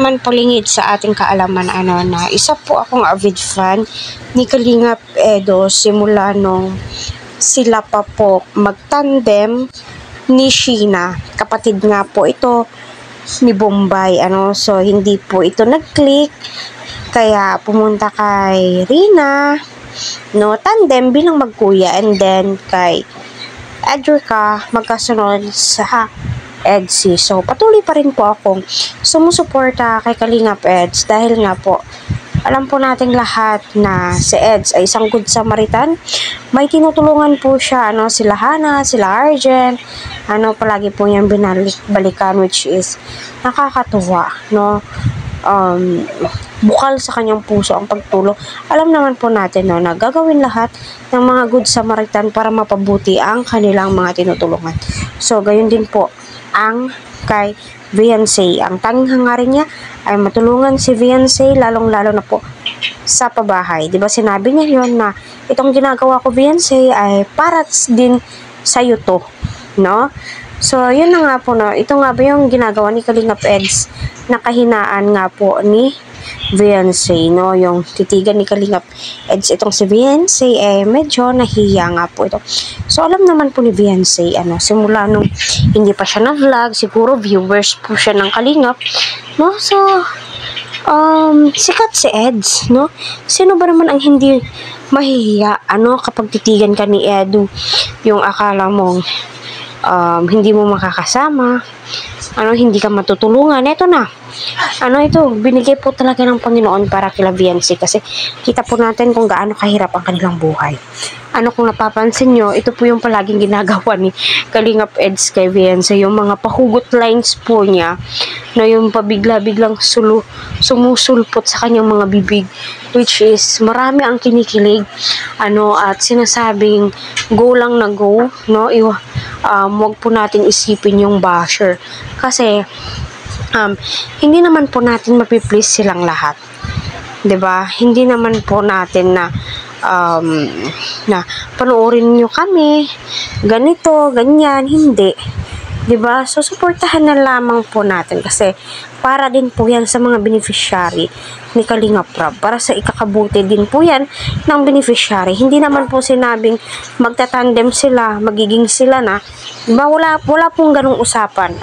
naman po lingid sa ating kaalaman na isa po akong avid fan ni Kalingap Edo simula nung sila pa po magtandem ni Sheena. Kapatid nga po ito ni Bombay. So hindi po ito nag-click. Kaya pumunta kay Rina, tandem bilang magkuya, and then kay Edrica magkasunod sa EDSI. So, patuloy pa rin po akong sumusuporta kay Kalingap Eds dahil nga po, alam po nating lahat na si Eds ay isang good Samaritan. May tinutulungan po siya, sila Hana, sila Arjen, palagi po niyang binalik-balikan, which is nakakatuwa, bukal sa kanyang puso ang pagtulong. Alam naman po natin na gagawin lahat ng mga good Samaritan para mapabuti ang kanilang mga tinutulungan. So, gayon din po ang kay Viancé. Ang tanging hangarin niya ay matulungan si Viancé, lalong-lalo na po sa pabahay. Diba sinabi niya yon na itong ginagawa ko, Viancé, ay para din sa iyo to, So, yun na nga po, ito nga ba yung ginagawa ni Kalingap Eds na kahinaan nga po ni Viancé, yung titigan ni Kalingap Eds itong si Viancé, medyo nahiya nga po ito. So, alam naman po ni Viancé, simula nung hindi pa siya na-vlog, siguro viewers po siya ng Kalingap, So, sikat si Eds, Sino ba naman ang hindi mahihiya, kapag titigan ka ni Edu, yung akala mong hindi mo makakasama, hindi ka matutulungan. Ito na. Ito, binigay po talaga ng Panginoon para kila Viancé kasi kita po natin kung gaano kahirap ang kanilang buhay. Kung napapansin nyo, ito po yung palaging ginagawa ni Kalingap Eds kay Viancé, yung mga pahugot lines po niya, yung pabigla-biglang sumusulpot sa kanyang mga bibig, which is marami ang kinikilig, at sinasabing go lang na go, wag po natin isipin yung basher kasi hindi naman po natin mapiplease silang lahat, 'di ba? Hindi naman po natin na panoorin nyo kami ganito, ganyan, hindi, 'di ba? So suportahan na lamang po natin kasi para din po yan sa mga beneficiary ni Kalingap Rab, para sa ikakabuti din po yan ng beneficiary. Hindi naman po sinabing magtatandem sila, magiging sila na, diba? Wala pong ganung usapan,